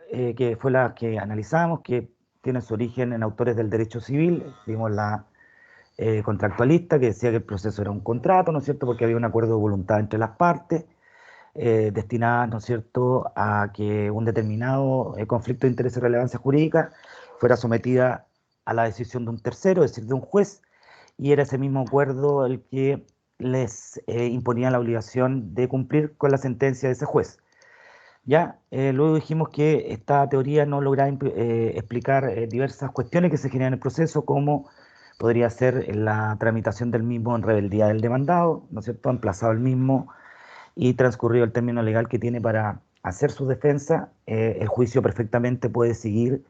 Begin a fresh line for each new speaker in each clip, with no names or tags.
que fue la que analizamos, que tiene su origen en autores del derecho civil. Vimos la contractualista, que decía que el proceso era un contrato, ¿no es cierto?, porque había un acuerdo de voluntad entre las partes, destinada, ¿no es cierto?, a que un determinado conflicto de interés y relevancia jurídica fuera sometida a la decisión de un tercero, es decir, de un juez, y era ese mismo acuerdo el que les imponía la obligación de cumplir con la sentencia de ese juez. Ya, luego dijimos que esta teoría no logra explicar diversas cuestiones que se generan en el proceso, como podría ser la tramitación del mismo en rebeldía del demandado, ¿no es cierto?, emplazado el mismo y transcurrido el término legal que tiene para hacer su defensa, el juicio perfectamente puede seguir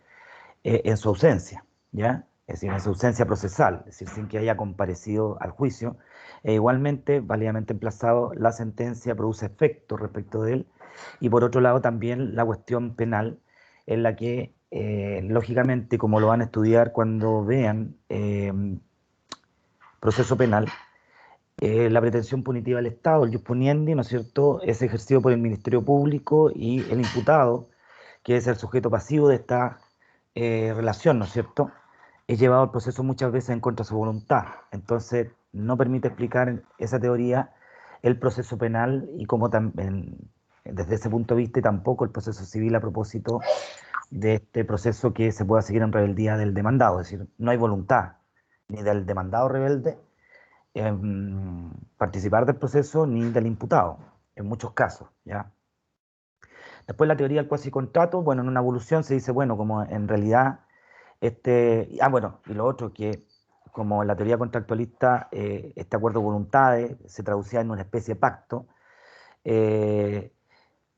en su ausencia, ¿ya? Es decir, en su ausencia procesal, es decir, sin que haya comparecido al juicio. Igualmente, válidamente emplazado, la sentencia produce efecto respecto de él. Y por otro lado, también la cuestión penal, en la que, lógicamente, como lo van a estudiar cuando vean proceso penal, la pretensión punitiva del Estado, el jus puniendi, ¿no es cierto?, es ejercido por el Ministerio Público y el imputado, que es el sujeto pasivo de esta relación, ¿no es cierto?, es llevado al proceso muchas veces en contra de su voluntad. Entonces, no permite explicar esa teoría el proceso penal y como también, desde ese punto de vista, y tampoco el proceso civil a propósito de este proceso que se pueda seguir en rebeldía del demandado. Es decir, no hay voluntad ni del demandado rebelde participar del proceso ni del imputado, en muchos casos, ¿ya? Después la teoría del cuasi contrato, bueno, en una evolución se dice, bueno, como en realidad, bueno, y lo otro que, como en la teoría contractualista, este acuerdo de voluntades se traducía en una especie de pacto, eh,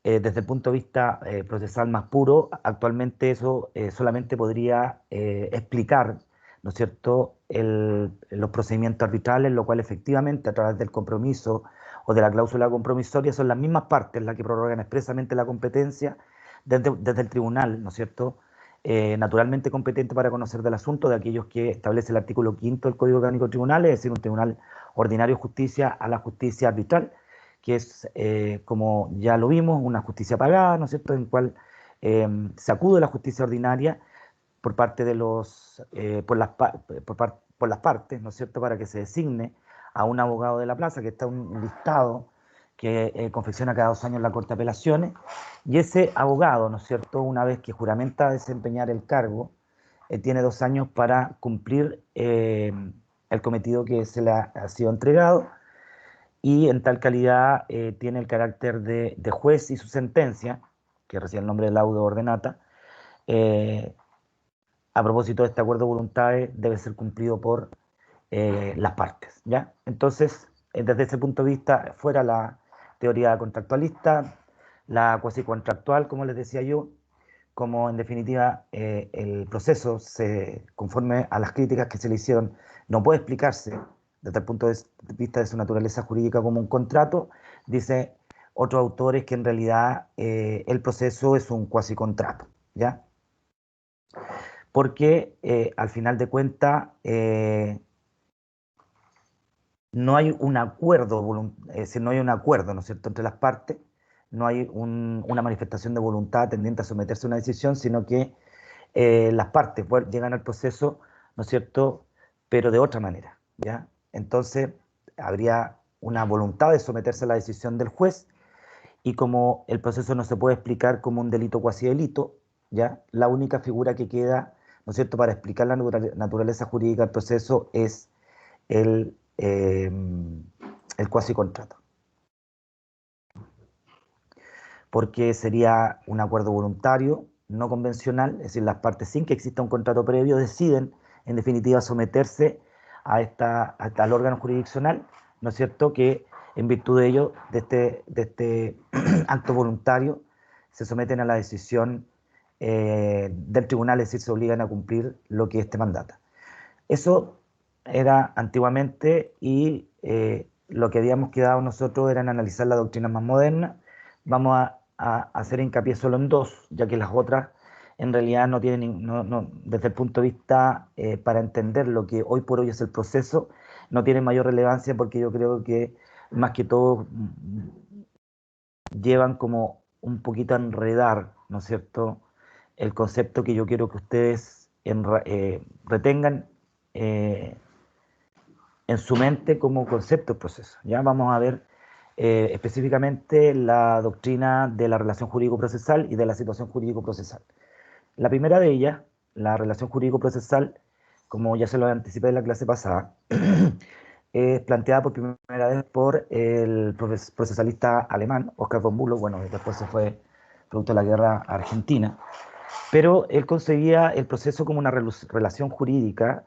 desde el punto de vista procesal más puro, actualmente eso solamente podría explicar, ¿no es cierto?, los procedimientos arbitrales, lo cual efectivamente a través del compromiso o de la cláusula compromisoria son las mismas partes las que prorrogan expresamente la competencia desde el tribunal, ¿no es cierto?, naturalmente competente para conocer del asunto, de aquellos que establece el artículo 5 del Código Orgánico de Tribunales, es decir, un tribunal ordinario de justicia a la justicia arbitral, que es, como ya lo vimos, una justicia pagada, ¿no es cierto?, en cual se acude a la justicia ordinaria por parte de por las partes, ¿no es cierto?, para que se designe a un abogado de la plaza, que está un listado que confecciona cada 2 años la Corte de Apelaciones, y ese abogado, ¿no es cierto?, una vez que juramenta desempeñar el cargo, tiene 2 años para cumplir el cometido que se le ha sido entregado, y en tal calidad tiene el carácter de juez, y su sentencia, que recibe el nombre de laudo ordenata, eh, a propósito de este acuerdo de voluntades, debe ser cumplido por las partes, ¿ya? Entonces, desde ese punto de vista, fuera la teoría contractualista, la cuasi contractual, como les decía yo, como en definitiva el proceso, conforme a las críticas que se le hicieron, no puede explicarse desde el punto de vista de su naturaleza jurídica como un contrato, dice otros autores que en realidad el proceso es un cuasi contrato, ¿ya? Porque al final de cuentas no hay un acuerdo, es decir, no hay un acuerdo, ¿no es cierto?, entre las partes, no hay una manifestación de voluntad tendiente a someterse a una decisión, sino que las partes llegan al proceso, ¿no es cierto?, pero de otra manera, ¿ya? Entonces, habría una voluntad de someterse a la decisión del juez, y como el proceso no se puede explicar como un delito cuasi delito, ¿ya?, la única figura que queda, ¿no es cierto?, para explicar la naturaleza jurídica del proceso es el, eh, el cuasi contrato. Porque sería un acuerdo voluntario, no convencional, es decir, las partes sin que exista un contrato previo deciden, en definitiva, someterse al órgano jurisdiccional, ¿no es cierto?, que en virtud de ello, de este acto voluntario, se someten a la decisión del tribunal, es decir, se obligan a cumplir lo que este mandata. Eso era antiguamente, y lo que habíamos quedado nosotros era en analizar la doctrina más moderna. Vamos a hacer hincapié solo en dos, ya que las otras en realidad no tienen, desde el punto de vista para entender lo que hoy por hoy es el proceso, no tienen mayor relevancia, porque yo creo que más que todo llevan como un poquito a enredar ¿no es cierto?, el concepto que yo quiero que ustedes retengan en su mente como concepto del proceso. Ya vamos a ver específicamente la doctrina de la relación jurídico-procesal y de la situación jurídico-procesal. La primera de ellas, la relación jurídico-procesal, como ya se lo anticipé en la clase pasada, es planteada por primera vez por el procesalista alemán, Oskar von Bülow. Bueno, después se fue producto de la guerra argentina, pero él concebía el proceso como una relación jurídica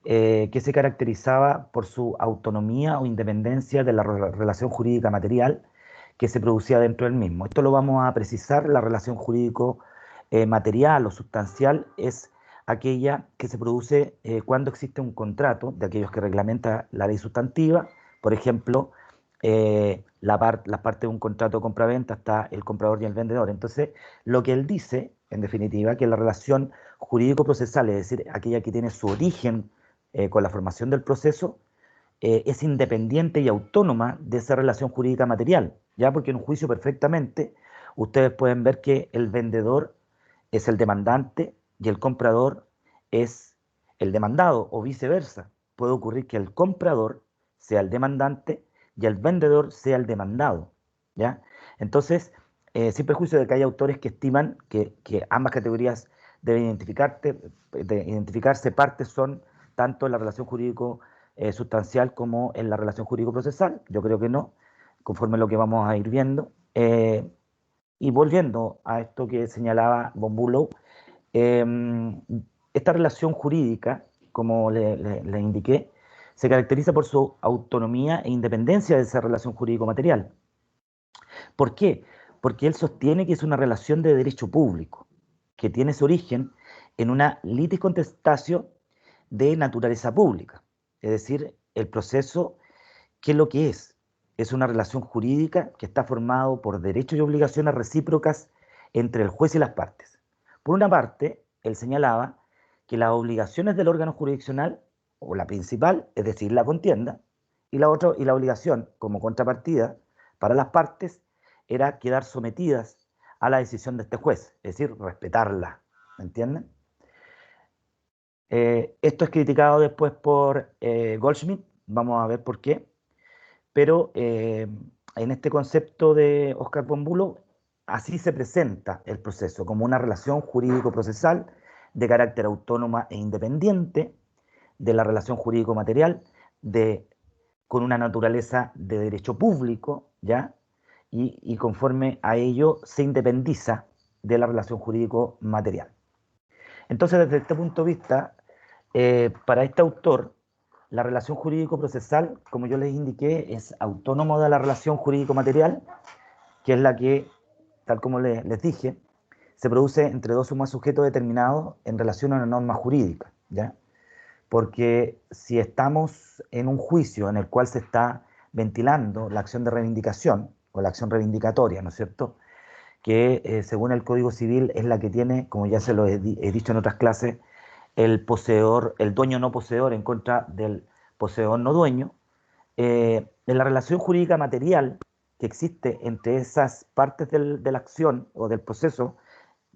que se caracterizaba por su autonomía o independencia de la relación jurídica material que se producía dentro del mismo. Esto lo vamos a precisar. La relación jurídico material o sustancial es aquella que se produce cuando existe un contrato de aquellos que reglamenta la ley sustantiva. Por ejemplo, la parte de un contrato de compraventa está el comprador y el vendedor. Entonces, lo que él dice, en definitiva, que la relación jurídico-procesal, es decir, aquella que tiene su origen con la formación del proceso, es independiente y autónoma de esa relación jurídica material, ya porque en un juicio perfectamente ustedes pueden ver que el vendedor es el demandante y el comprador es el demandado, o viceversa. Puede ocurrir que el comprador sea el demandante y el vendedor sea el demandado, ¿ya? Entonces, sin perjuicio de que hay autores que estiman que ambas categorías deben identificarse, partes son tanto en la relación jurídico sustancial como en la relación jurídico-procesal. Yo creo que no, conforme a lo que vamos a ir viendo. Y volviendo a esto que señalaba von Bülow, esta relación jurídica, como le indiqué, se caracteriza por su autonomía e independencia de esa relación jurídico-material. ¿Por qué? Porque él sostiene que es una relación de derecho público, que tiene su origen en una litis contestatio de naturaleza pública. Es decir, el proceso, ¿qué es lo que es? Es una relación jurídica que está formado por derechos y obligaciones recíprocas entre el juez y las partes. Por una parte, él señalaba que las obligaciones del órgano jurisdiccional, o la principal, es decir, la contienda, y la obligación como contrapartida para las partes era quedar sometidas a la decisión de este juez, es decir, respetarla. ¿Me entienden? Esto es criticado después por Goldschmidt, vamos a ver por qué, pero en este concepto de Oskar von Bülow, así se presenta el proceso, como una relación jurídico-procesal de carácter autónoma e independiente de la relación jurídico-material, con una naturaleza de derecho público, ¿ya? Y conforme a ello se independiza de la relación jurídico-material. Entonces, desde este punto de vista, para este autor, la relación jurídico-procesal, como yo les indiqué, es autónomo de la relación jurídico-material, que es la que, tal como les dije, se produce entre dos o más sujetos determinados en relación a una norma jurídica, ¿ya? Porque si estamos en un juicio en el cual se está ventilando la acción de reivindicación o la acción reivindicatoria, ¿no es cierto?, que según el Código Civil es la que tiene, como ya se lo he dicho en otras clases, el poseedor, el dueño no poseedor en contra del poseedor no dueño. En la relación jurídica material que existe entre esas partes de la acción o del proceso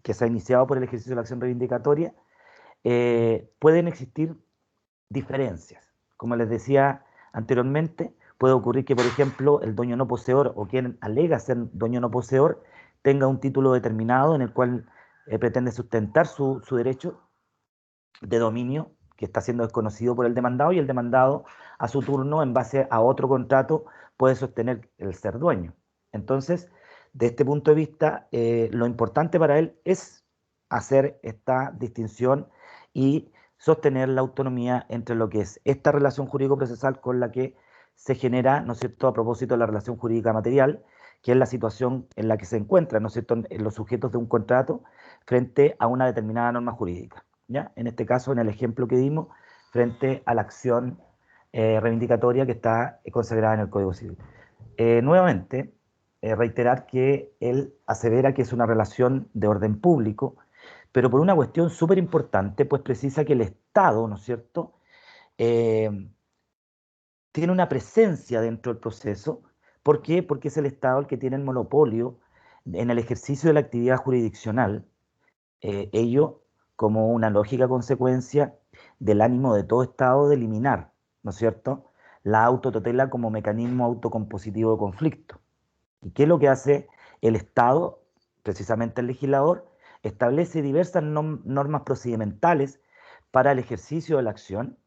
que se ha iniciado por el ejercicio de la acción reivindicatoria, pueden existir diferencias. Como les decía anteriormente, puede ocurrir que, por ejemplo, el dueño no poseedor o quien alega ser dueño no poseedor tenga un título determinado en el cual pretende sustentar su derecho de dominio que está siendo desconocido por el demandado, y el demandado a su turno, en base a otro contrato, puede sostener el ser dueño. Entonces, de este punto de vista, lo importante para él es hacer esta distinción y sostener la autonomía entre lo que es esta relación jurídico-procesal con la que se genera, ¿no es cierto?, a propósito de la relación jurídica material, que es la situación en la que se encuentran, ¿no es cierto?, en los sujetos de un contrato frente a una determinada norma jurídica, ¿ya? En este caso, en el ejemplo que dimos, frente a la acción reivindicatoria que está consagrada en el Código Civil. Nuevamente, reiterar que él asevera que es una relación de orden público, pero por una cuestión súper importante, pues precisa que el Estado, ¿no es cierto?, tiene una presencia dentro del proceso. ¿Por qué? Porque es el Estado el que tiene el monopolio en el ejercicio de la actividad jurisdiccional, ello como una lógica consecuencia del ánimo de todo Estado de eliminar, ¿no es cierto?, la autotutela como mecanismo autocompositivo de conflicto. ¿Y qué es lo que hace el Estado, precisamente el legislador? Establece diversas normas procedimentales para el ejercicio de la acción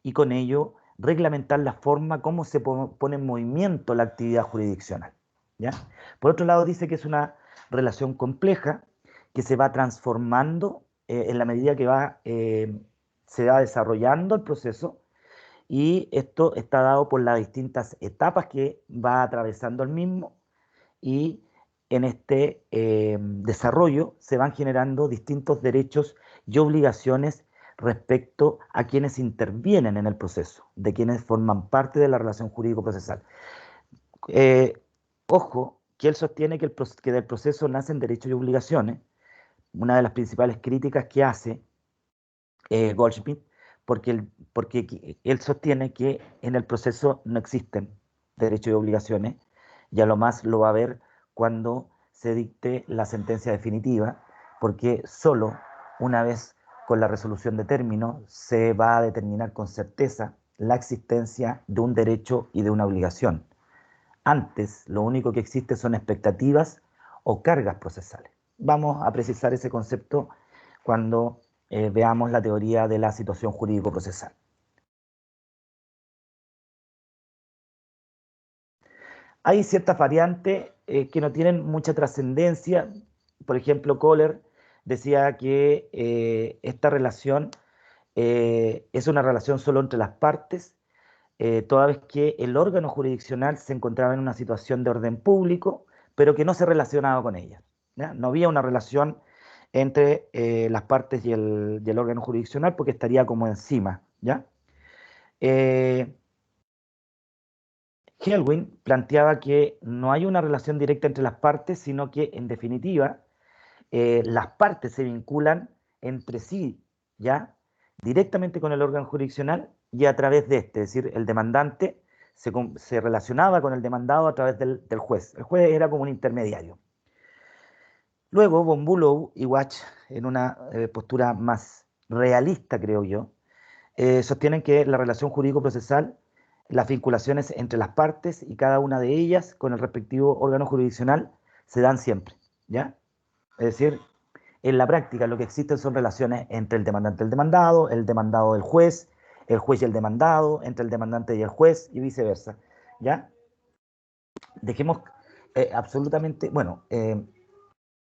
y con ello reglamentar la forma como se pone en movimiento la actividad jurisdiccional, ¿ya? Por otro lado, dice que es una relación compleja que se va transformando en la medida que se va desarrollando el proceso, y esto está dado por las distintas etapas que va atravesando el mismo, y en este desarrollo se van generando distintos derechos y obligaciones respecto a quienes intervienen en el proceso, de quienes forman parte de la relación jurídico-procesal. Eh, Ojo, que él sostiene que del proceso nacen derechos y obligaciones. Una de las principales críticas que hace Goldschmidt, porque él sostiene que en el proceso no existen derechos y obligaciones, y a lo más lo va a ver cuando se dicte la sentencia definitiva, porque solo una vez con la resolución de término se va a determinar con certeza la existencia de un derecho y de una obligación. Antes, lo único que existe son expectativas o cargas procesales. Vamos a precisar ese concepto cuando veamos la teoría de la situación jurídico-procesal. Hay ciertas variantes que no tienen mucha trascendencia. Por ejemplo, Kohler decía que esta relación es una relación solo entre las partes, toda vez que el órgano jurisdiccional se encontraba en una situación de orden público, pero que no se relacionaba con ella, ¿ya? No había una relación entre las partes y el órgano jurisdiccional, porque estaría como encima, ¿ya? Eh, Kelvin planteaba que no hay una relación directa entre las partes, sino que, en definitiva, las partes se vinculan entre sí, ¿ya?, directamente con el órgano jurisdiccional y a través de este, es decir, el demandante se relacionaba con el demandado a través del juez. El juez era como un intermediario. Luego, von Bülow y Watch, en una postura más realista, creo yo, sostienen que la relación jurídico-procesal, las vinculaciones entre las partes y cada una de ellas con el respectivo órgano jurisdiccional se dan siempre, ¿ya? Es decir, en la práctica lo que existen son relaciones entre el demandante y el demandado del juez y el demandado, entre el demandante y el juez y viceversa, ¿ya? Dejemos absolutamente, bueno,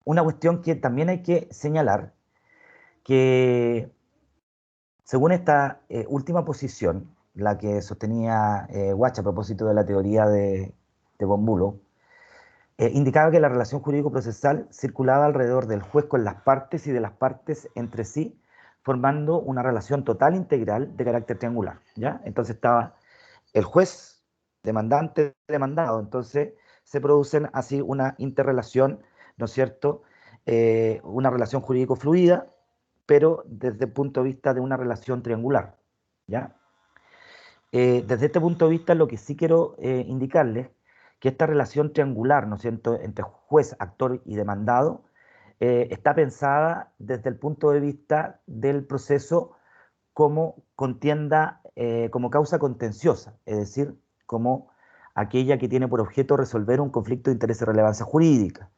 una cuestión que también hay que señalar, que según esta última posición, la que sostenía Watch a propósito de la teoría de von Bülow, indicaba que la relación jurídico-procesal circulaba alrededor del juez con las partes y de las partes entre sí, formando una relación total integral de carácter triangular, ¿ya? Entonces estaba el juez, demandante, demandado. Entonces se producen así una interrelación, ¿no es cierto?, una relación jurídico fluida, pero desde el punto de vista de una relación triangular, ¿ya? Desde este punto de vista, lo que sí quiero indicarles que esta relación triangular, ¿no es cierto?, entre juez, actor y demandado, está pensada desde el punto de vista del proceso como contienda, como causa contenciosa, es decir, como aquella que tiene por objeto resolver un conflicto de interés de relevancia jurídica.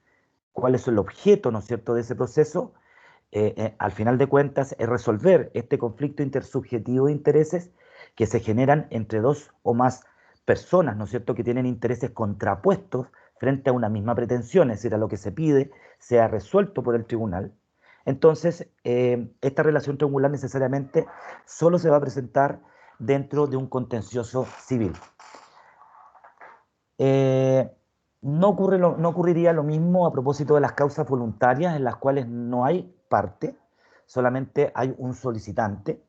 ¿Cuál es el objeto, no es cierto?, de ese proceso? Al final de cuentas, es resolver este conflicto intersubjetivo de intereses que se generan entre dos o más personas, ¿no es cierto?, que tienen intereses contrapuestos frente a una misma pretensión, es decir, a lo que se pide sea resuelto por el tribunal. Entonces, esta relación triangular necesariamente solo se va a presentar dentro de un contencioso civil. No ocurriría lo mismo a propósito de las causas voluntarias, en las cuales no hay parte, solamente hay un solicitante.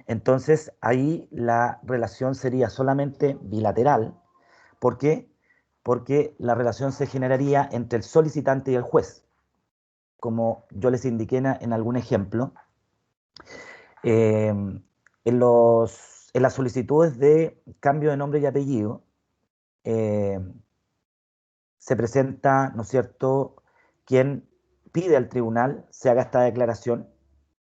Entonces ahí la relación sería solamente bilateral. ¿Por qué? Porque la relación se generaría entre el solicitante y el juez. Como yo les indiqué en algún ejemplo, en las solicitudes de cambio de nombre y apellido, se presenta, ¿no es cierto?, quien pide al tribunal se haga esta declaración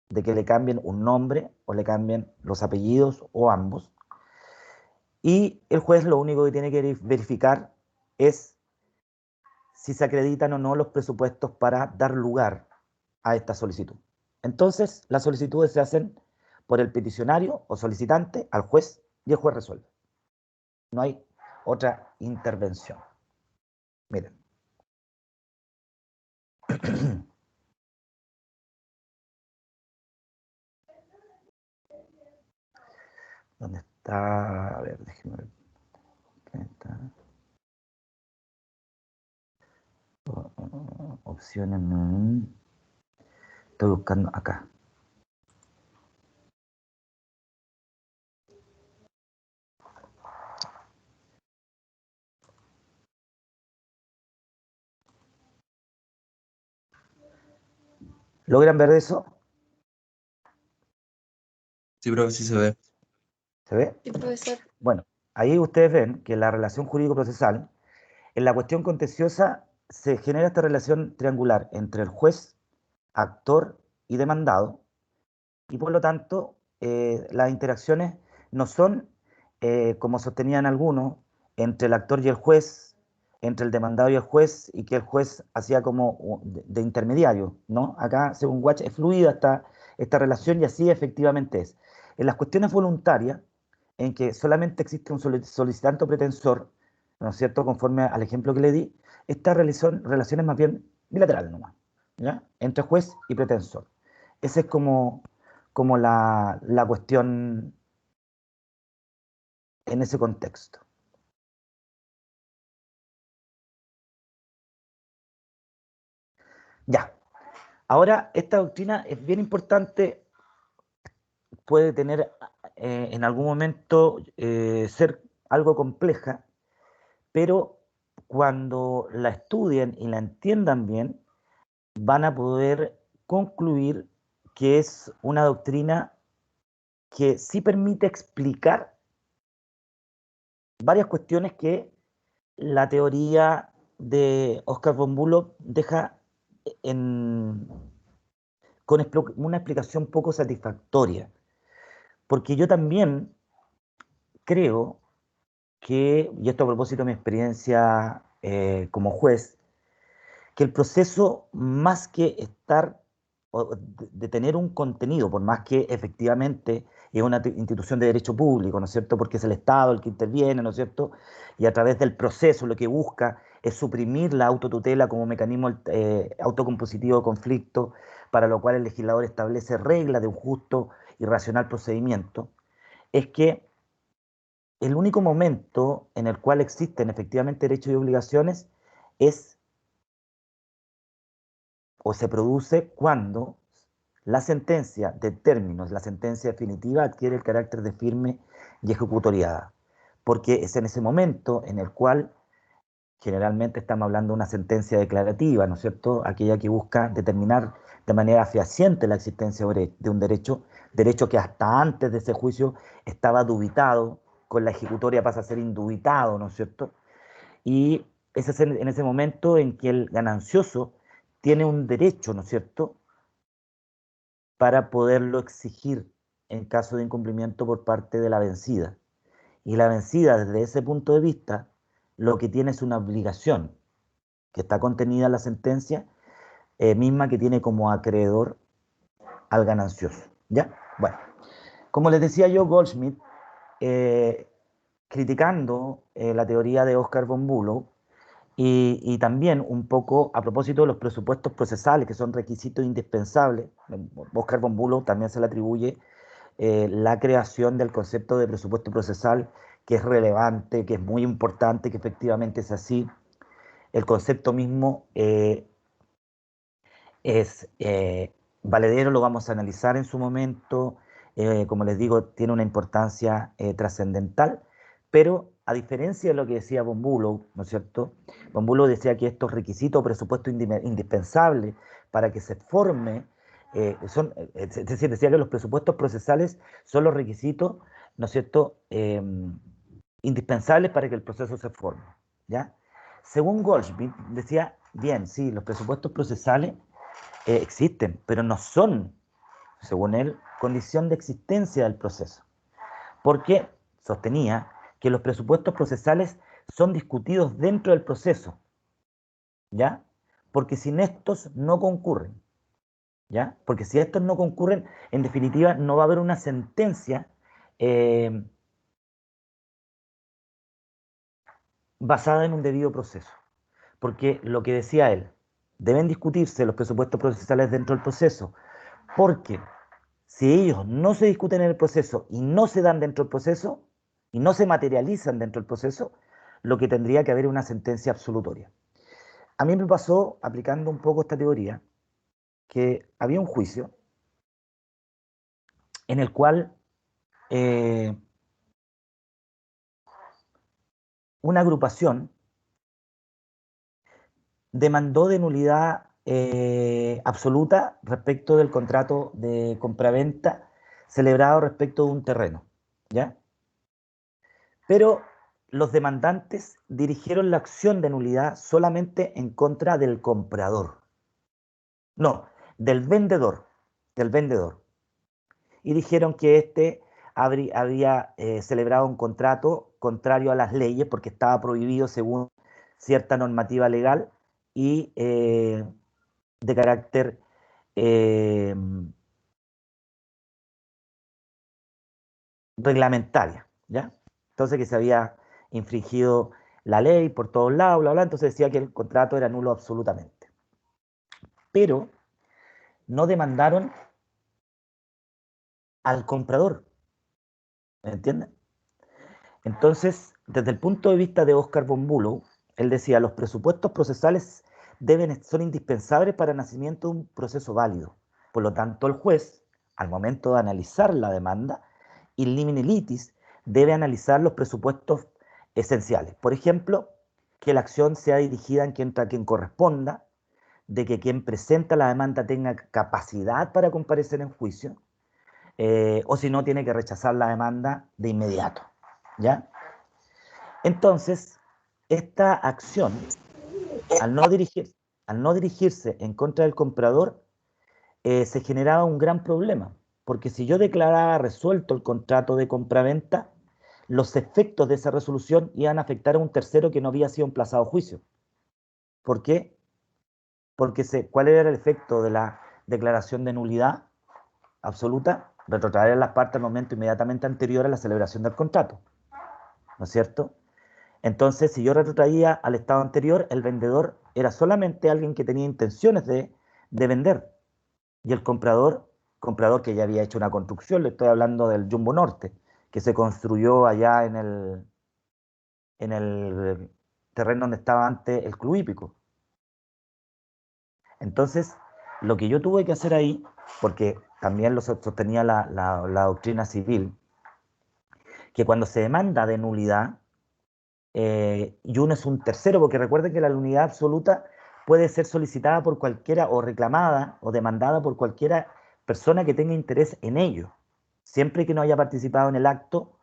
de que le cambien un nombre o le cambien los apellidos o ambos. Y el juez lo único que tiene que verificar es si se acreditan o no los presupuestos para dar lugar a esta solicitud. Entonces, las solicitudes se hacen por el peticionario o solicitante al juez y el juez resuelve. No hay otra intervención. Miren. ¿Dónde está? A ver, déjenme ver. Opciones. Estoy buscando acá. ¿Logran ver eso?
Sí, profe, sí se ve.
¿Se ve?
Sí, profesor.
Bueno, ahí ustedes ven que la relación jurídico-procesal, en la cuestión contenciosa, se genera esta relación triangular entre el juez, actor y demandado, y por lo tanto, las interacciones no son, como sostenían algunos, entre el actor y el juez, entre el demandado y el juez, y que el juez hacía como de intermediario, ¿no? Acá, según Watch, es fluida esta relación y así efectivamente es. En las cuestiones voluntarias, en que solamente existe un solicitante o pretensor, ¿no es cierto?, conforme al ejemplo que le di, esta relación es más bien bilateral nomás, ¿ya? Entre juez y pretensor. Ese es como la cuestión en ese contexto. Ya. Ahora, esta doctrina es bien importante, puede tener en algún momento ser algo compleja, pero cuando la estudien y la entiendan bien, van a poder concluir que es una doctrina que sí permite explicar varias cuestiones que la teoría de Oscar von Bülow deja con una explicación poco satisfactoria. Porque yo también creo que, y esto a propósito de mi experiencia como juez, que el proceso, más que estar o de tener un contenido, por más que efectivamente es una institución de derecho público, ¿no es cierto? Porque es el Estado el que interviene, ¿no es cierto? Y a través del proceso lo que busca es suprimir la autotutela como mecanismo autocompositivo de conflicto, para lo cual el legislador establece reglas de un justo y racional procedimiento, es que el único momento en el cual existen efectivamente derechos y obligaciones es o se produce cuando la sentencia de términos, la sentencia definitiva, adquiere el carácter de firme y ejecutoriada. Porque es en ese momento en el cual generalmente estamos hablando de una sentencia declarativa, ¿no es cierto? Aquella que busca determinar de manera fehaciente la existencia de un derecho que hasta antes de ese juicio estaba dubitado, con la ejecutoria pasa a ser indubitado, ¿no es cierto? Y ese es en ese momento en que el ganancioso tiene un derecho, ¿no es cierto?, para poderlo exigir en caso de incumplimiento por parte de la vencida. Y la vencida, desde ese punto de vista, lo que tiene es una obligación que está contenida en la sentencia misma, que tiene como acreedor al ganancioso. ¿Ya? Bueno, como les decía yo, Goldschmidt, criticando la teoría de Oscar von Bülow, y también un poco a propósito de los presupuestos procesales, que son requisitos indispensables. Oscar von Bülow también se le atribuye la creación del concepto de presupuesto procesal, que es relevante, que es muy importante, que efectivamente es así. El concepto mismo es valedero, lo vamos a analizar en su momento. Como les digo, tiene una importancia trascendental, pero a diferencia de lo que decía von Bülow, ¿no es cierto? Von Bülow decía que estos requisitos o presupuestos indispensables para que se forme, es decir, decía que los presupuestos procesales son los requisitos, ¿no es cierto?, indispensables para que el proceso se forme, ¿ya? Según Goldschmidt, decía, Bien, sí, los presupuestos procesales existen, pero no son, según él, condición de existencia del proceso. Porque sostenía que los presupuestos procesales son discutidos dentro del proceso, ¿ya? Porque sin estos no concurren, ¿ya? Porque si estos no concurren, en definitiva, no va a haber una sentencia basada en un debido proceso. Porque lo que decía él, deben discutirse los presupuestos procesales dentro del proceso, porque si ellos no se discuten en el proceso y no se dan dentro del proceso y no se materializan dentro del proceso, lo que tendría que haber es una sentencia absolutoria. A mí me pasó, aplicando un poco esta teoría, que había un juicio en el cual una agrupación demandó de nulidad absoluta respecto del contrato de compraventa celebrado respecto de un terreno, ¿ya? Pero los demandantes dirigieron la acción de nulidad solamente en contra del comprador. No, del vendedor, del vendedor. Y dijeron que éste había celebrado un contrato contrario a las leyes porque estaba prohibido según cierta normativa legal y de carácter eh, reglamentaria, ¿ya? Entonces que se había infringido la ley por todos lados, bla, bla, entonces decía que el contrato era nulo absolutamente. Pero no demandaron al comprador, ¿me entienden? Entonces, desde el punto de vista de Oscar von Bülow, él decía, los presupuestos procesales son indispensables para el nacimiento de un proceso válido. Por lo tanto, el juez, al momento de analizar la demanda, in limine litis, debe analizar los presupuestos esenciales. Por ejemplo, que la acción sea dirigida en quien corresponda, de que quien presenta la demanda tenga capacidad para comparecer en juicio, o si no, tiene que rechazar la demanda de inmediato, ¿ya? Entonces, esta acción, al no, al no dirigirse en contra del comprador, se generaba un gran problema, porque si yo declaraba resuelto el contrato de compraventa, los efectos de esa resolución iban a afectar a un tercero que no había sido emplazado a juicio. ¿Por qué? Porque ¿cuál era el efecto de la declaración de nulidad absoluta? Retrotraer a las partes al momento inmediatamente anterior a la celebración del contrato, ¿no es cierto? Entonces, si yo retrotraía al estado anterior, el vendedor era solamente alguien que tenía intenciones de vender. Y el comprador que ya había hecho una construcción, le estoy hablando del Jumbo Norte, que se construyó allá en el terreno donde estaba antes el club hípico. Entonces, lo que yo tuve que hacer ahí, porque también lo sostenía la doctrina civil, que cuando se demanda de nulidad, y uno es un tercero, porque recuerden que la nulidad absoluta puede ser solicitada por cualquiera o reclamada o demandada por cualquiera persona que tenga interés en ello, siempre que no haya participado en el acto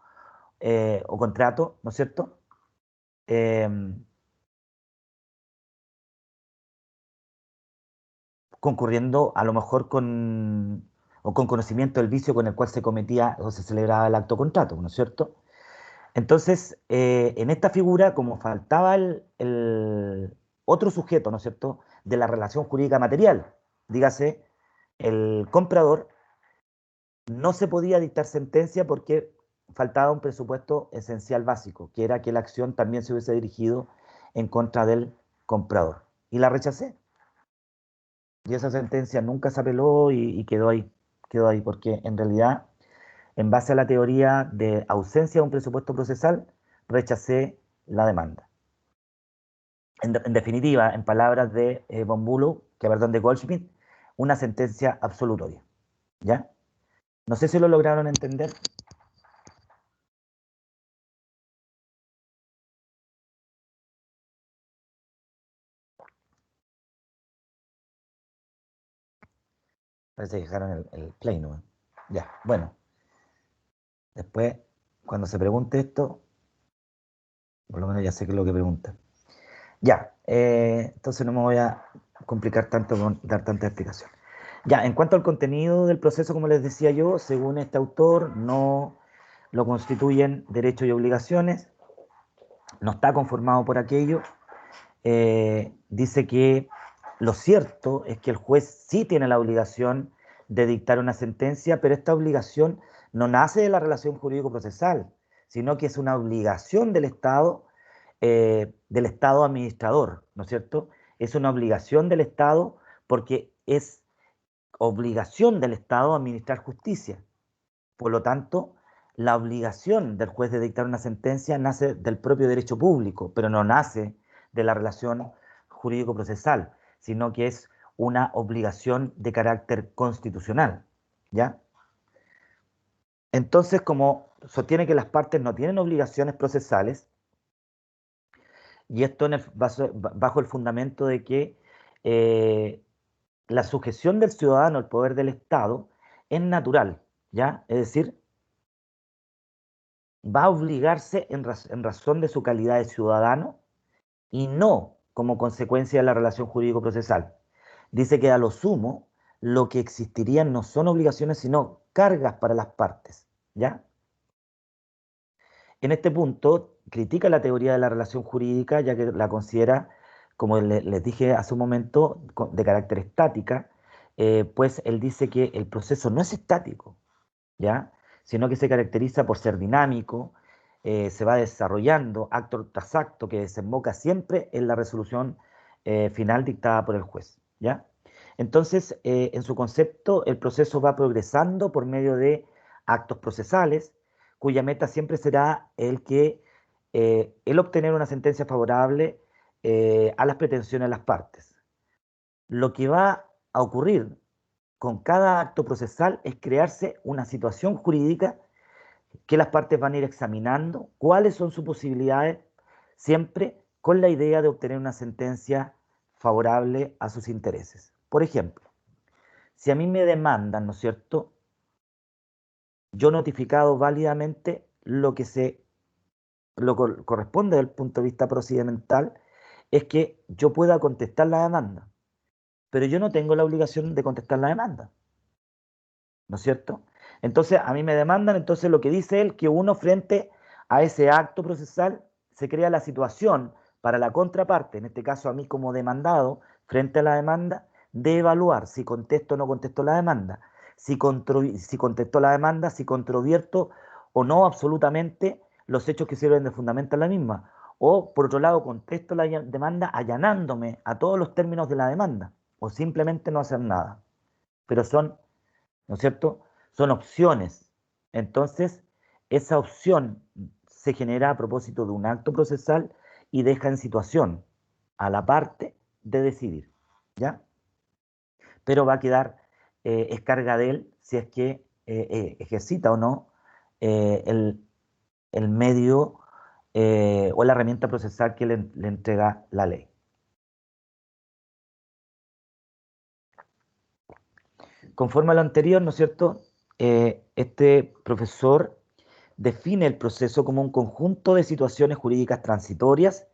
o contrato, ¿no es cierto? Eh, Concurriendo a lo mejor con conocimiento del vicio con el cual se cometía o se celebraba el acto contrato, ¿no es cierto? Entonces, en esta figura, como faltaba el otro sujeto, ¿no es cierto?, de la relación jurídica material, dígase, el comprador, no se podía dictar sentencia porque faltaba un presupuesto esencial básico, que era que la acción también se hubiese dirigido en contra del comprador. Y la rechacé. Y esa sentencia nunca se apeló y quedó ahí, porque en realidad, en base a la teoría de ausencia de un presupuesto procesal, rechacé la demanda. En definitiva, en palabras de von Bülow, que perdón, de Goldschmidt, una sentencia absolutoria. ¿Ya? No sé si lo lograron entender. Parece que dejaron el play, ¿no? Ya, bueno. Después, cuando se pregunte esto, por lo menos ya sé qué es lo que pregunta. Ya, entonces no me voy a complicar tanto con dar tanta explicación. Ya, en cuanto al contenido del proceso, como les decía yo, según este autor, no lo constituyen derechos y obligaciones, no está conformado por aquello. Dice que lo cierto es que el juez sí tiene la obligación de dictar una sentencia, pero esta obligación no nace de la relación jurídico-procesal, sino que es una obligación del Estado administrador, ¿no es cierto? Es una obligación del Estado porque es obligación del Estado administrar justicia. Por lo tanto, la obligación del juez de dictar una sentencia nace del propio derecho público, pero no nace de la relación jurídico-procesal, sino que es una obligación de carácter constitucional, ¿ya? Entonces, como sostiene que las partes no tienen obligaciones procesales, y esto bajo el fundamento de que la sujeción del ciudadano al poder del Estado es natural, ¿ya? Es decir, va a obligarse en razón de su calidad de ciudadano y no como consecuencia de la relación jurídico-procesal. Dice que a lo sumo lo que existirían no son obligaciones sino cargas para las partes, ¿ya? En este punto critica la teoría de la relación jurídica ya que la considera, como les dije hace un momento, de carácter estática, pues él dice que el proceso no es estático, ¿ya? Sino que se caracteriza por ser dinámico, se va desarrollando acto tras acto que desemboca siempre en la resolución final dictada por el juez, ¿ya? Entonces, en su concepto, el proceso va progresando por medio de actos procesales, cuya meta siempre será el obtener una sentencia favorable a las pretensiones de las partes. Lo que va a ocurrir con cada acto procesal es crearse una situación jurídica que las partes van a ir examinando, cuáles son sus posibilidades, siempre con la idea de obtener una sentencia favorable a sus intereses. Por ejemplo, si a mí me demandan, ¿no es cierto? Yo notificado válidamente lo que corresponde desde el punto de vista procedimental es que yo pueda contestar la demanda, pero yo no tengo la obligación de contestar la demanda, ¿no es cierto? Entonces, a mí me demandan, entonces lo que dice él, que uno frente a ese acto procesal se crea la situación para la contraparte, en este caso a mí como demandado, frente a la demanda, de evaluar si contesto o no contesto la demanda, si contesto la demanda, si controvierto o no absolutamente los hechos que sirven de fundamento a la misma, o por otro lado contesto la demanda allanándome a todos los términos de la demanda, o simplemente no hacer nada. Pero son, ¿no es cierto? Son opciones. Entonces, esa opción se genera a propósito de un acto procesal y deja en situación a la parte de decidir, ¿ya? Pero va a quedar, es carga de él si es que ejercita o no eh, el, el medio o la herramienta procesal que le entrega la ley. Conforme a lo anterior, ¿no es cierto? Este profesor define el proceso como un conjunto de situaciones jurídicas transitorias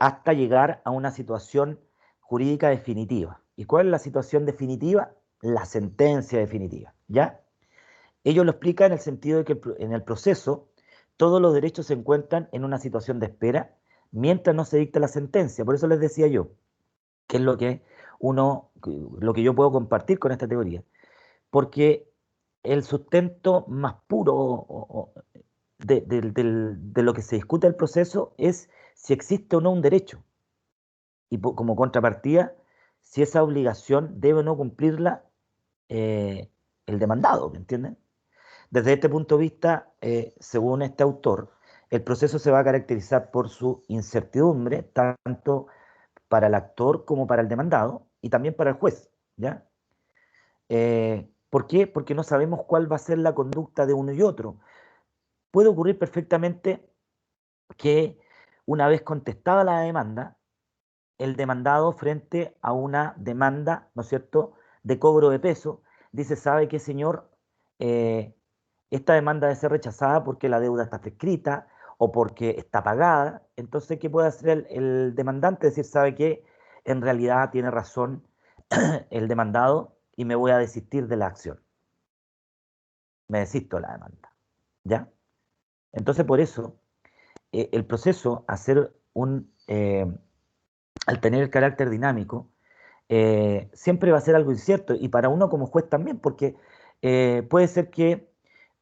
hasta llegar a una situación jurídica definitiva. ¿Y cuál es la situación definitiva? La sentencia definitiva, ¿ya? Ello lo explica en el sentido de que en el proceso todos los derechos se encuentran en una situación de espera mientras no se dicta la sentencia. Por eso les decía yo, que es lo que yo puedo compartir con esta teoría. Porque el sustento más puro de lo que se discute el proceso es si existe o no un derecho. Y como contrapartida, si esa obligación debe o no cumplirla el demandado, ¿me entienden? Desde este punto de vista, según este autor, el proceso se va a caracterizar por su incertidumbre, tanto para el actor como para el demandado, y también para el juez, ¿ya? ¿Por qué? Porque no sabemos cuál va a ser la conducta de uno y otro. Puede ocurrir perfectamente que una vez contestada la demanda, el demandado frente a una demanda, ¿no es cierto?, de cobro de peso, dice, ¿sabe qué, señor? Eh, esta demanda debe ser rechazada porque la deuda está prescrita o porque está pagada, entonces, ¿qué puede hacer el demandante? Decir, ¿sabe qué? En realidad tiene razón el demandado y me voy a desistir de la acción. Me desisto de la demanda, ¿ya? Entonces, por eso, el proceso, al tener el carácter dinámico, siempre va a ser algo incierto, y para uno como juez también, porque puede ser que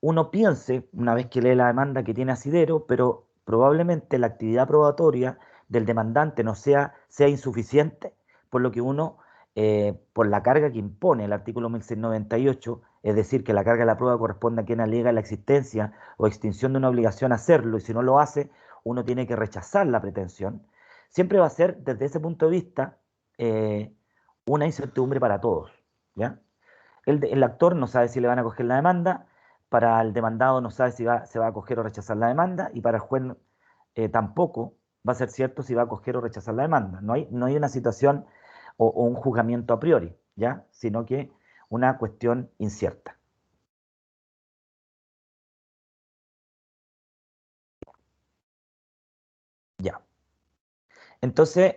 uno piense, una vez que lee la demanda, que tiene asidero, pero probablemente la actividad probatoria del demandante no sea insuficiente, por lo que uno, por la carga que impone el artículo 1698, es decir, que la carga de la prueba corresponde a quien alega la existencia o extinción de una obligación a hacerlo, y si no lo hace, uno tiene que rechazar la pretensión, siempre va a ser, desde ese punto de vista, una incertidumbre para todos, ¿ya? El actor no sabe si le van a coger la demanda, para el demandado no sabe si se va a coger o rechazar la demanda, y para el juez tampoco va a ser cierto si va a coger o rechazar la demanda. No hay una situación o un juzgamiento a priori, ¿ya? Sino que una cuestión incierta. Ya. Entonces,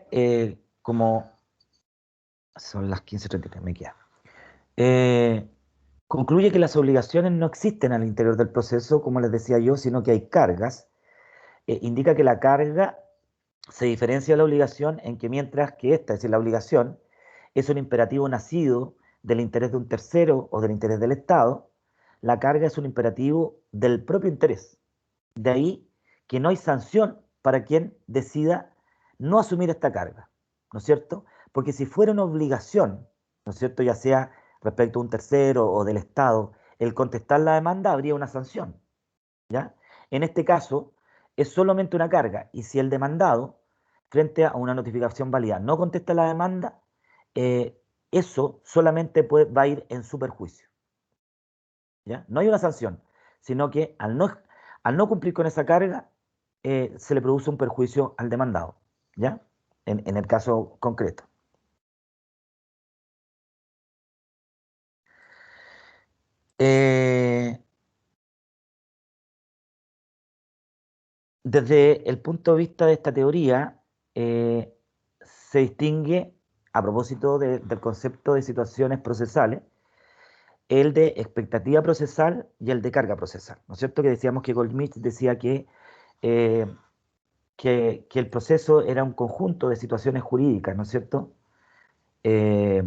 como son las 15:33, me queda. Eh, Concluye que las obligaciones no existen al interior del proceso, como les decía yo, sino que hay cargas. Indica que la carga se diferencia de la obligación en que mientras que esta, es decir, la obligación, es un imperativo nacido del interés de un tercero o del interés del Estado, la carga es un imperativo del propio interés. De ahí que no hay sanción para quien decida no asumir esta carga, ¿no es cierto? Porque si fuera una obligación, ¿no es cierto?, ya sea respecto a un tercero o del Estado, el contestar la demanda, habría una sanción, ¿ya? En este caso, es solamente una carga, y si el demandado, frente a una notificación válida, no contesta la demanda, eh, eso solamente va a ir en su perjuicio, ¿ya? No hay una sanción, sino que al no cumplir con esa carga, se le produce un perjuicio al demandado, ¿ya? En el caso concreto. Eh, Desde el punto de vista de esta teoría, se distingue, a propósito del concepto de situaciones procesales, el de expectativa procesal y el de carga procesal, ¿no es cierto? Que decíamos que Goldschmidt decía eh, que el proceso era un conjunto de situaciones jurídicas, ¿no es cierto? Eh,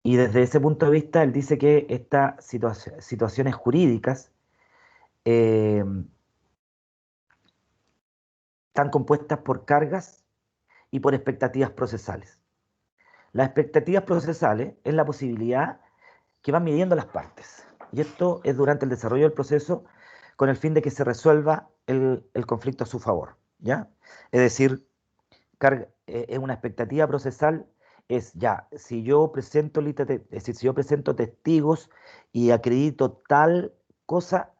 y desde ese punto de vista, él dice que estas situaciones jurídicas eh, están compuestas por cargas y por expectativas procesales. Las expectativas procesales es la posibilidad que van midiendo las partes. Y esto es durante el desarrollo del proceso con el fin de que se resuelva el conflicto a su favor, ¿ya? Es decir, es una expectativa procesal, es ya, si yo presento, es decir, si yo presento testigos y acredito tal cosa,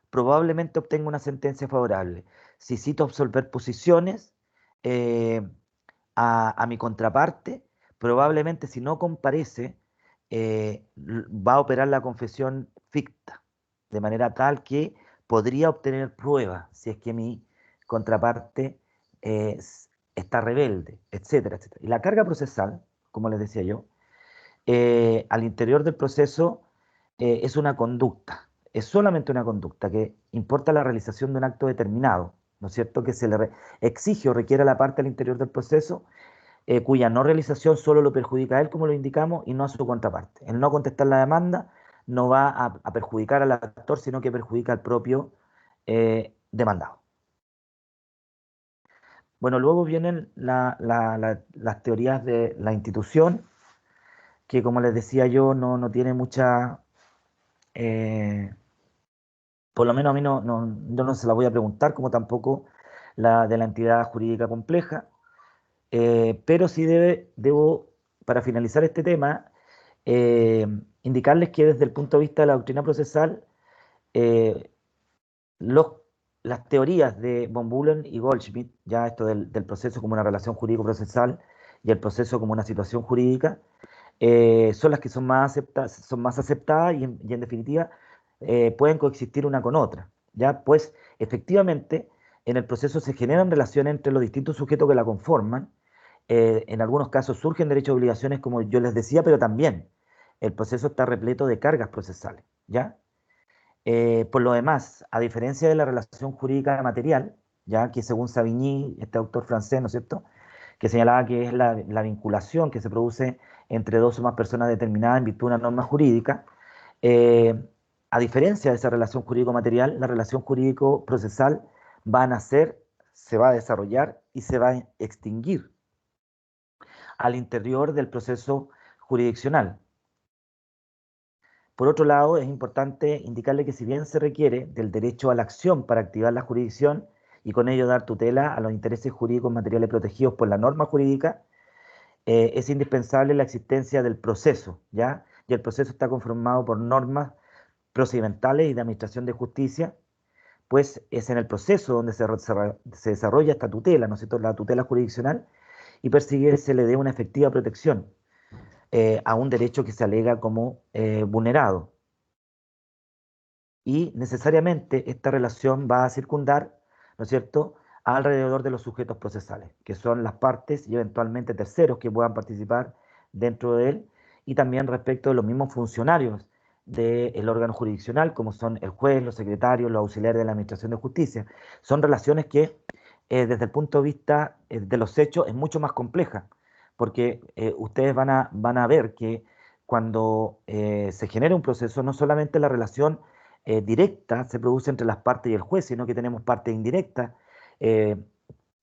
probablemente obtenga una sentencia favorable. Si cito absolver posiciones eh, a mi contraparte, probablemente si no comparece, va a operar la confesión ficta, de manera tal que podría obtener pruebas si es que mi contraparte eh, está rebelde, etcétera, etcétera. Y la carga procesal, como les decía yo, al interior del proceso es una conducta, es solamente una conducta que importa la realización de un acto determinado, ¿no es cierto?, que se le exige o requiere a la parte al interior del proceso, cuya no realización solo lo perjudica a él, como lo indicamos, y no a su contraparte. El no contestar la demanda no va a perjudicar al actor, sino que perjudica al propio demandado. Bueno, luego vienen las teorías de la institución, que como les decía yo, no tiene mucha, eh, por lo menos a mí yo no se la voy a preguntar, como tampoco la de la entidad jurídica compleja, pero sí debo, para finalizar este tema, eh, indicarles que desde el punto de vista de la doctrina procesal, eh, los, las teorías de von Buhlen y Goldschmidt, ya esto del proceso como una relación jurídico-procesal y el proceso como una situación jurídica, son las que son más aceptadas y en definitiva pueden coexistir una con otra, ¿ya? Pues efectivamente en el proceso se generan relaciones entre los distintos sujetos que la conforman. En algunos casos surgen derechos y obligaciones, como yo les decía, pero también el proceso está repleto de cargas procesales, ¿ya? Por lo demás, a diferencia de la relación jurídica material, ya que según Savigny, este autor francés, ¿no es cierto?, que señalaba que es la vinculación que se produce entre dos o más personas determinadas en virtud de una norma jurídica, eh, a diferencia de esa relación jurídico-material, la relación jurídico-procesal va a nacer, se va a desarrollar y se va a extinguir al interior del proceso jurisdiccional. Por otro lado, es importante indicarle que si bien se requiere del derecho a la acción para activar la jurisdicción y con ello dar tutela a los intereses jurídicos materiales protegidos por la norma jurídica, es indispensable la existencia del proceso, ¿ya? Y el proceso está conformado por normas procedimentales y de administración de justicia, pues es en el proceso donde se desarrolla esta tutela, ¿no es cierto?, la tutela jurisdiccional, y persigue que se le dé una efectiva protección a un derecho que se alega como vulnerado. Y necesariamente esta relación va a circundar, ¿no es cierto?, alrededor de los sujetos procesales, que son las partes y eventualmente terceros que puedan participar dentro de él, y también respecto de los mismos funcionarios del órgano jurisdiccional, como son el juez, los secretarios, los auxiliares de la Administración de Justicia. Son relaciones que, desde el punto de vista de los hechos, es mucho más compleja, porque ustedes van a ver que cuando se genera un proceso, no solamente la relación directa se produce entre las partes y el juez, sino que tenemos partes indirectas. Eh,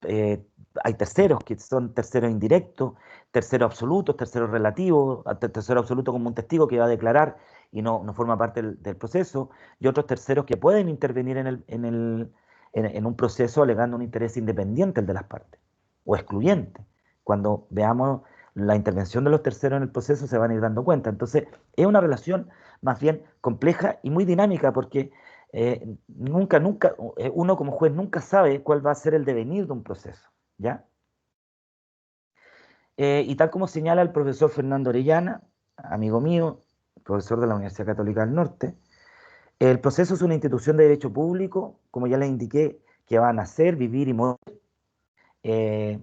eh, Hay terceros que son terceros indirectos, terceros absolutos, terceros relativos, tercero absoluto como un testigo que va a declarar y no forma parte del proceso, y otros terceros que pueden intervenir en un proceso alegando un interés independiente el de las partes o excluyente. Cuando veamos la intervención de los terceros en el proceso se van a ir dando cuenta. Entonces, es una relación más bien compleja y muy dinámica porque uno como juez nunca sabe cuál va a ser el devenir de un proceso, ¿ya? Y tal como señala el profesor Fernando Orellana, amigo mío, profesor de la Universidad Católica del Norte, el proceso es una institución de derecho público, como ya les indiqué, que va a nacer, vivir y morir, eh,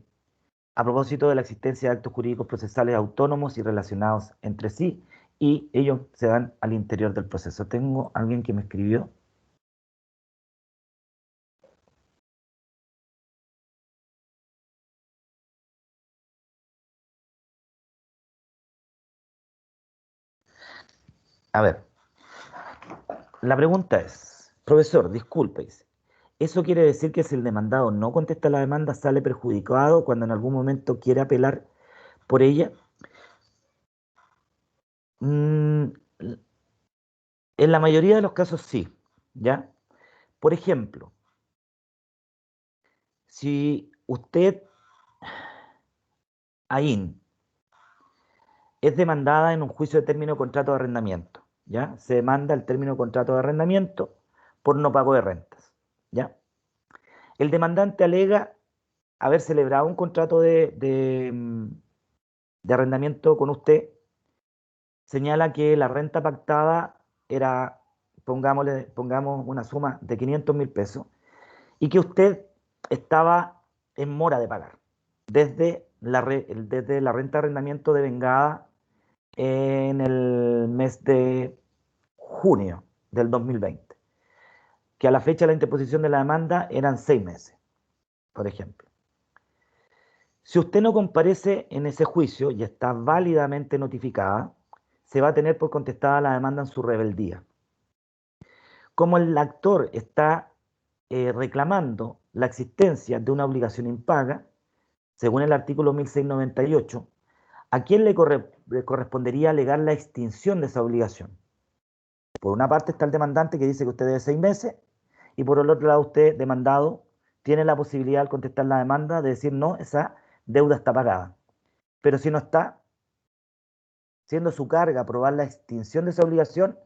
a propósito de la existencia de actos jurídicos procesales autónomos y relacionados entre sí, y ellos se dan al interior del proceso. Tengo alguien que me escribió. A ver, la pregunta es, profesor, disculpe, ¿eso quiere decir que si el demandado no contesta la demanda sale perjudicado cuando en algún momento quiere apelar por ella? Mm, en la mayoría de los casos sí, ¿ya? Por ejemplo, si usted, AIN, es demandada en un juicio de término de contrato de arrendamiento, ¿ya? Se demanda el término de contrato de arrendamiento por no pago de rentas, ¿ya? El demandante alega haber celebrado un contrato de arrendamiento con usted, señala que la renta pactada era, pongamos una suma de 500.000 pesos, y que usted estaba en mora de pagar desde la renta de arrendamiento devengada en el mes de junio del 2020, que a la fecha de la interposición de la demanda eran 6 meses, por ejemplo. Si usted no comparece en ese juicio y está válidamente notificada, se va a tener por contestada la demanda en su rebeldía. Como el actor está reclamando la existencia de una obligación impaga, según el artículo 1698, ¿a quién le correspondería alegar la extinción de esa obligación? Por una parte está el demandante que dice que usted debe 6 meses, y por el otro lado usted, demandado, tiene la posibilidad al contestar la demanda de decir no, esa deuda está pagada. Pero si no está, siendo su carga probar la extinción de esa obligación,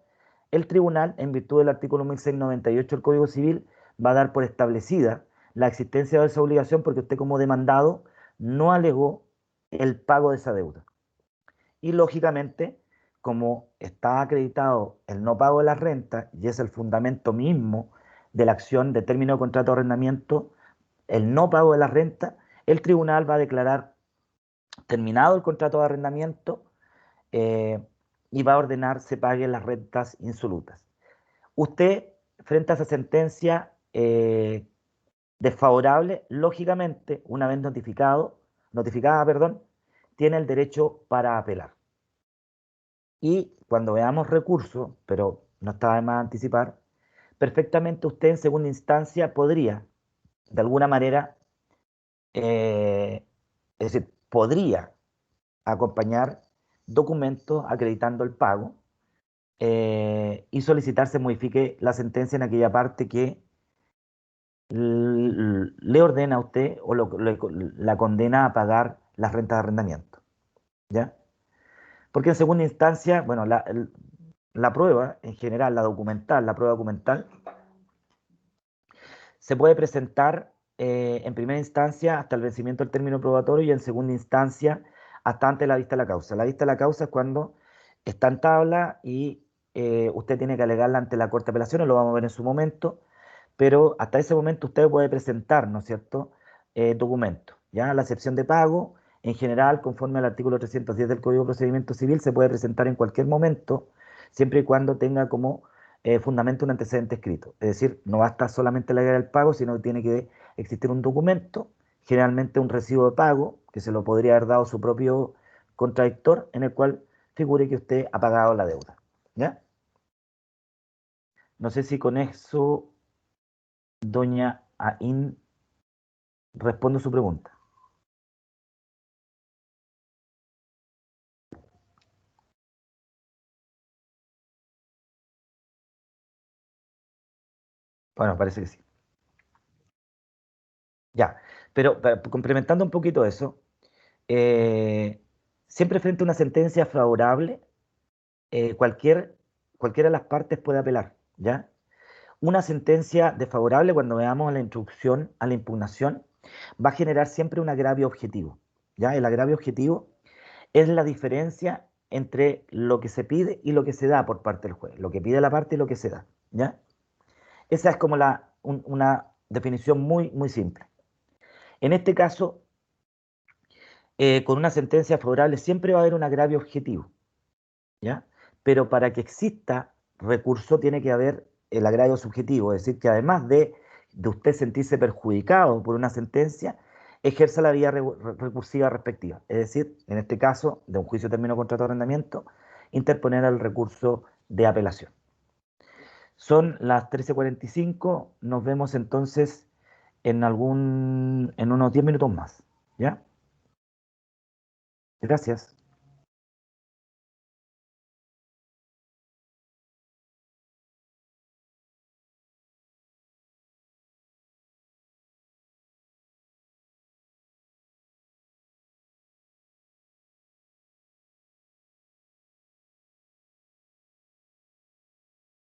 el tribunal, en virtud del artículo 1698 del Código Civil, va a dar por establecida la existencia de esa obligación porque usted como demandado no alegó el pago de esa deuda. Y lógicamente, como está acreditado el no pago de las rentas, y es el fundamento mismo de la acción de término de contrato de arrendamiento, el no pago de la renta, el tribunal va a declarar terminado el contrato de arrendamiento y va a ordenar se paguen las rentas insolutas. Usted, frente a esa sentencia desfavorable, lógicamente, una vez notificada, tiene el derecho para apelar. Y cuando veamos recursos, pero no está de más anticipar, perfectamente usted en segunda instancia podría, de alguna manera, es decir, podría acompañar documentos acreditando el pago y solicitar se modifique la sentencia en aquella parte que le ordena a usted o la condena a pagar las rentas de arrendamiento. ¿Ya? Porque en segunda instancia, bueno, la prueba en general, la prueba documental, se puede presentar en primera instancia hasta el vencimiento del término probatorio y en segunda instancia hasta antes de la vista de la causa. La vista de la causa es cuando está en tabla y usted tiene que alegarla ante la Corte de Apelaciones, lo vamos a ver en su momento, pero hasta ese momento usted puede presentar, ¿no es cierto?, documentos. ¿Ya? La excepción de pago, en general, conforme al artículo 310 del Código de Procedimiento Civil, se puede presentar en cualquier momento, siempre y cuando tenga como fundamento un antecedente escrito. Es decir, no basta solamente alegar el pago, sino que tiene que existir un documento, generalmente un recibo de pago, que se lo podría haber dado su propio contradictor, en el cual figure que usted ha pagado la deuda. ¿Ya? No sé si con eso doña Ain respondo su pregunta. Bueno, parece que sí. Ya, pero complementando un poquito eso, eh, siempre frente a una sentencia favorable, cualquiera de las partes puede apelar, ¿ya? Una sentencia desfavorable, cuando veamos la instrucción a la impugnación, va a generar siempre un agravio objetivo, ¿ya? El agravio objetivo es la diferencia entre lo que se pide y lo que se da por parte del juez, lo que pide la parte y lo que se da, ¿ya? Esa es como una definición muy, muy simple. En este caso, con una sentencia favorable siempre va a haber un agravio objetivo, ¿ya? Pero para que exista recurso tiene que haber el agravio subjetivo, es decir, que además de usted sentirse perjudicado por una sentencia, ejerza la vía recursiva respectiva. Es decir, en este caso, de un juicio de término de contrato de arrendamiento, interponer el recurso de apelación. Son las 13:45, nos vemos entonces en unos 10 minutos más, ¿ya? Gracias.